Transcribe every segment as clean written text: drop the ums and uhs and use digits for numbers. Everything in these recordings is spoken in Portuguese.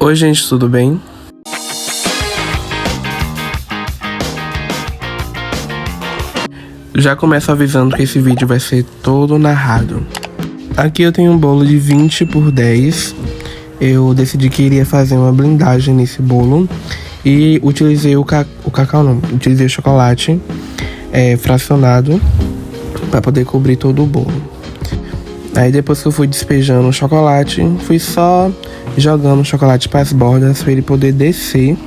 Oi gente, tudo bem? Já começo avisando que esse vídeo vai ser todo narrado. Aqui eu tenho um bolo de 20 por 10. Eu decidi que iria fazer uma blindagem nesse bolo e utilizei utilizei o chocolate fracionado para poder cobrir todo o bolo. Aí depois que eu fui despejando o chocolate, fui só jogando o chocolate para as bordas para ele poder descer.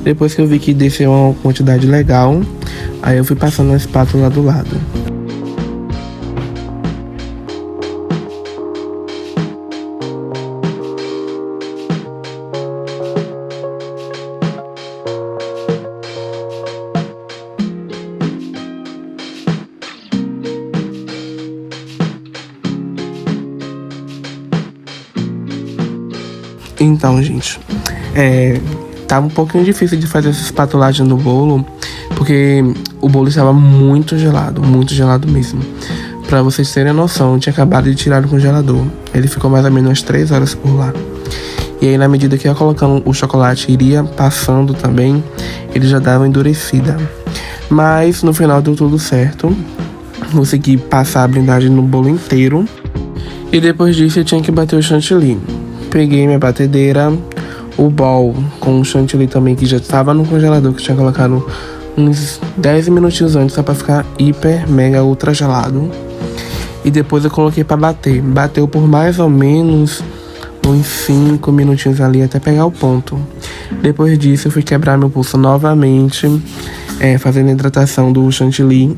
Depois que eu vi que desceu uma quantidade legal, aí eu fui passando a espátula do lado. Então, gente, tava um pouquinho difícil de fazer essa espatulagem no bolo, porque o bolo estava muito gelado mesmo. Pra vocês terem noção, eu tinha acabado de tirar do congelador. Ele ficou mais ou menos umas 3 horas por lá. E aí, na medida que eu ia colocando o chocolate, iria passando também, ele já dava uma endurecida. Mas no final deu tudo certo. Consegui passar a blindagem no bolo inteiro. E depois disso eu tinha que bater o chantilly. Peguei minha batedeira, o bowl com o chantilly também, que já estava no congelador, que eu tinha colocado uns 10 minutinhos antes, só pra ficar hiper, mega, ultra gelado. E depois eu coloquei pra bater. Bateu por mais ou menos uns 5 minutinhos ali, até pegar o ponto. Depois disso eu fui quebrar meu pulso novamente, fazendo a hidratação do chantilly.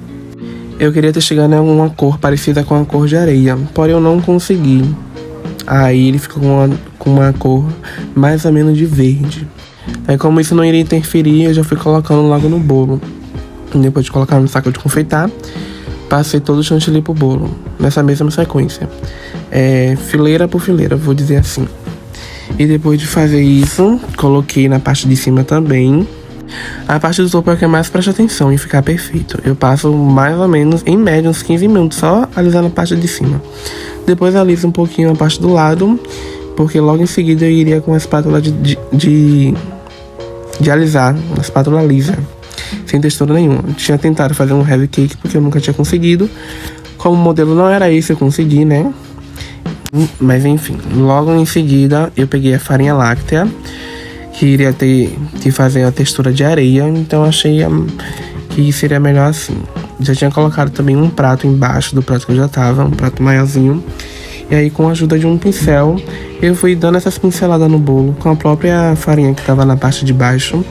Eu queria ter chegado em uma cor parecida com a cor de areia, porém eu não consegui. Aí ele ficou com uma cor mais ou menos de verde. Aí como isso não iria interferir, eu já fui colocando logo no bolo. Depois de colocar no saco de confeitar, passei todo o chantilly pro bolo, nessa mesma sequência. Fileira por fileira, vou dizer assim. E depois de fazer isso, coloquei na parte de cima também. A parte do topo é o que mais presta atenção em ficar perfeito. Eu passo mais ou menos, em média, uns 15 minutos só alisando a parte de cima. Depois aliso um pouquinho a parte do lado, porque logo em seguida eu iria com a espátula de alisar, uma espátula lisa, sem textura nenhuma. Eu tinha tentado fazer um heavy cake porque eu nunca tinha conseguido. Como o modelo não era esse, eu consegui, né? Mas enfim, logo em seguida eu peguei a farinha láctea, que iria ter que fazer a textura de areia, então achei que seria melhor assim. Já tinha colocado também um prato embaixo do prato que eu já tava, um prato maiorzinho. E aí, com a ajuda de um pincel, eu fui dando essas pinceladas no bolo com a própria farinha que tava na parte de baixo.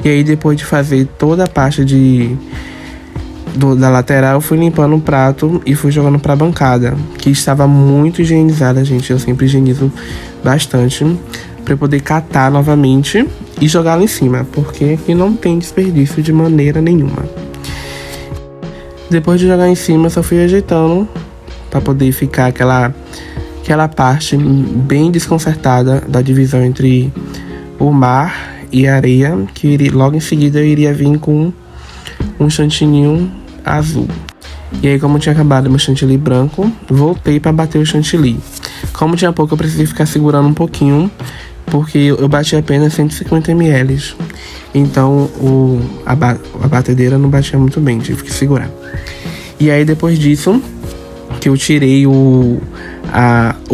E aí, depois de fazer toda a parte da lateral, eu fui limpando o prato e fui jogando pra bancada, que estava muito higienizada, gente. Eu sempre higienizo bastante, pra eu poder catar novamente e jogar lá em cima, porque aqui não tem desperdício de maneira nenhuma. Depois de jogar em cima, só fui ajeitando para poder ficar aquela parte bem desconcertada da divisão entre o mar e a areia, que logo em seguida eu iria vir com um chantininho azul. E aí, como eu tinha acabado meu chantilly branco, voltei para bater o chantilly. Como tinha pouco, eu precisei ficar segurando um pouquinho, porque eu bati apenas 150 ml. Então a batedeira não batia muito bem, tive que segurar. E aí depois disso, que eu tirei o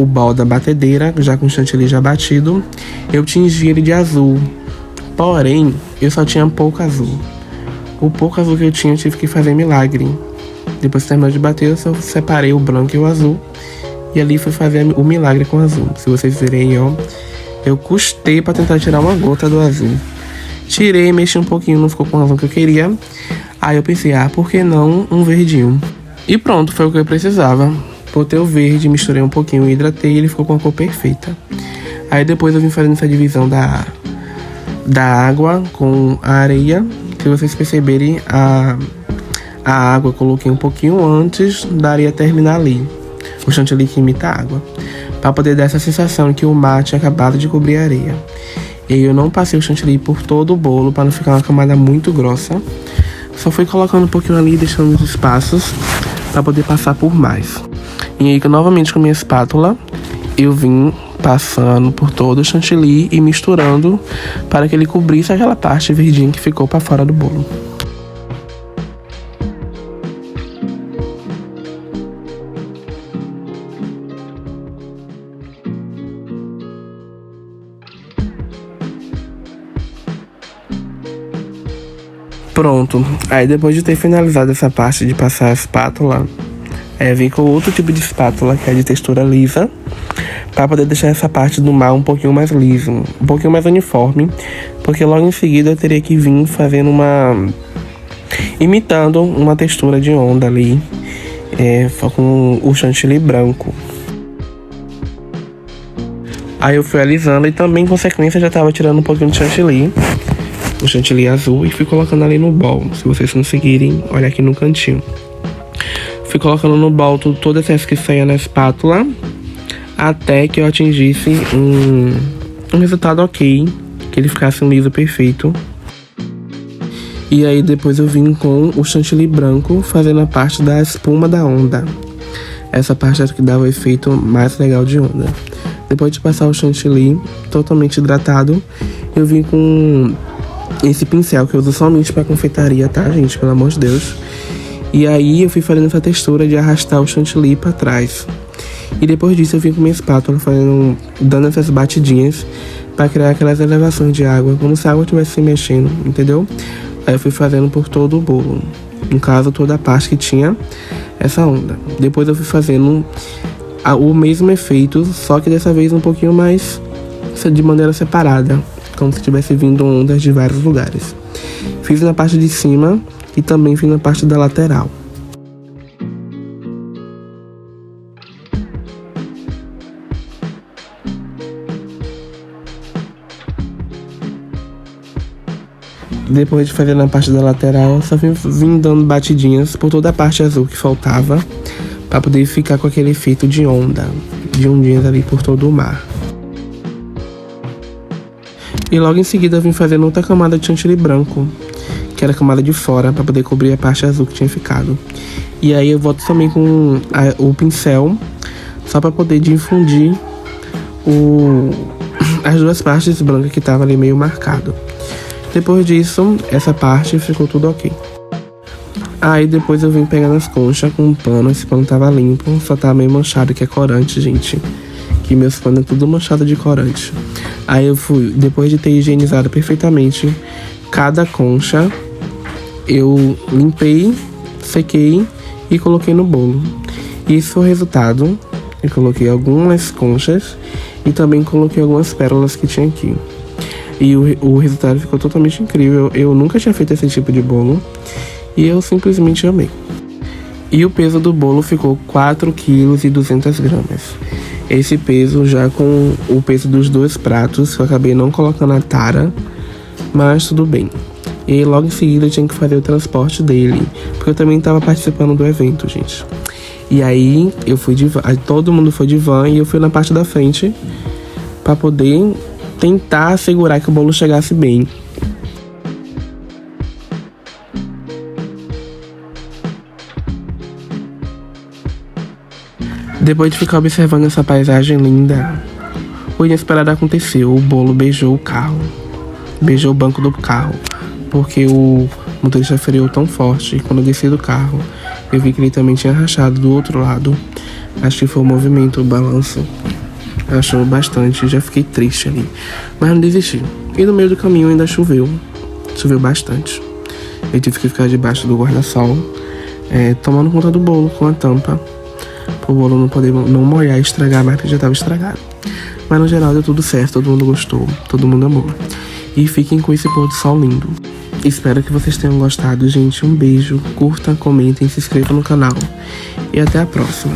bowl da batedeira, já com o chantilly já batido, eu tingi ele de azul. Porém, eu só tinha pouco azul. O pouco azul que eu tinha, eu tive que fazer milagre. Depois que terminou de bater, eu só separei o branco e o azul. E ali fui fazer o milagre com o azul. Se vocês verem, ó, eu custei pra tentar tirar uma gota do azul. Tirei, mexi um pouquinho, não ficou com a razão que eu queria. Aí eu pensei, por que não um verdinho? E pronto, foi o que eu precisava. Botei o verde, misturei um pouquinho, hidratei e ele ficou com a cor perfeita. Aí depois eu vim fazendo essa divisão da água com a areia. Se vocês perceberem, a água eu coloquei um pouquinho antes da areia terminar ali. O chantilly que imita a água. Pra poder dar essa sensação que o mar tinha acabado de cobrir a areia. E aí eu não passei o chantilly por todo o bolo, para não ficar uma camada muito grossa. Só fui colocando um pouquinho ali, deixando os espaços para poder passar por mais. E aí, novamente com minha espátula, eu vim passando por todo o chantilly e misturando para que ele cobrisse aquela parte verdinha que ficou para fora do bolo. Pronto, aí depois de ter finalizado essa parte de passar a espátula, eu vim com outro tipo de espátula, que é de textura lisa, para poder deixar essa parte do mar um pouquinho mais liso, um pouquinho mais uniforme, porque logo em seguida eu teria que vir fazendo imitando uma textura de onda ali, com o chantilly branco. Aí eu fui alisando e também, em consequência, já estava tirando um pouquinho de chantilly, o chantilly azul, e fui colocando ali no bowl. Se vocês conseguirem, olha aqui no cantinho. Fui colocando no bowl toda essa que saía na espátula, até que eu atingisse um resultado ok, que ele ficasse um liso perfeito. E aí depois eu vim com o chantilly branco, fazendo a parte da espuma da onda. Essa parte era que dava o efeito mais legal de onda. Depois de passar o chantilly totalmente hidratado, eu vim com esse pincel que eu uso somente para confeitaria, tá, gente? Pelo amor de Deus. E aí eu fui fazendo essa textura de arrastar o chantilly para trás. E depois disso eu vim com minha espátula dando essas batidinhas para criar aquelas elevações de água, como se a água estivesse se mexendo, entendeu? Aí eu fui fazendo por todo o bolo, no caso toda a parte que tinha essa onda. Depois eu fui fazendo o mesmo efeito, só que dessa vez um pouquinho mais de maneira separada, como se tivesse vindo ondas de vários lugares. Fiz na parte de cima e também fiz na parte da lateral. Depois de fazer na parte da lateral, eu só vim dando batidinhas por toda a parte azul que faltava, para poder ficar com aquele efeito de onda, de ondinhas ali por todo o mar. E logo em seguida eu vim fazendo outra camada de chantilly branco, que era a camada de fora, para poder cobrir a parte azul que tinha ficado. E aí eu volto também com o pincel, só para poder difundir as duas partes brancas que estavam ali meio marcado. Depois disso, essa parte ficou tudo ok. Aí depois eu vim pegando as conchas com um pano, esse pano tava limpo, só tava meio manchado, que é corante, gente. Que meus panos é tudo manchado de corante. Aí eu fui, depois de ter higienizado perfeitamente cada concha, eu limpei, sequei e coloquei no bolo. Isso foi o resultado. Eu coloquei algumas conchas e também coloquei algumas pérolas que tinha aqui. E o resultado ficou totalmente incrível. Eu nunca tinha feito esse tipo de bolo e eu simplesmente amei. E o peso do bolo ficou 4,2 kg. Esse peso já com o peso dos dois pratos, que eu acabei não colocando a tara, mas tudo bem. E logo em seguida eu tinha que fazer o transporte dele, porque eu também estava participando do evento, gente. E aí eu fui de van, todo mundo foi de van e eu fui na parte da frente para poder tentar assegurar que o bolo chegasse bem. Depois de ficar observando essa paisagem linda, o inesperado aconteceu. O bolo beijou o carro, beijou o banco do carro, porque o motorista freou tão forte. E quando eu desci do carro, eu vi que ele também tinha rachado do outro lado. Acho que foi o movimento, o balanço. Achou bastante, já fiquei triste ali, mas não desisti. E no meio do caminho ainda choveu bastante. Eu tive que ficar debaixo do guarda-sol, tomando conta do bolo com a tampa, para o bolo não molhar e estragar mais, porque já estava estragado. Mas no geral deu tudo certo, todo mundo gostou, todo mundo amou. E fiquem com esse pôr do sol lindo. Espero que vocês tenham gostado, gente. Um beijo, curta, comentem, se inscrevam no canal. E até a próxima.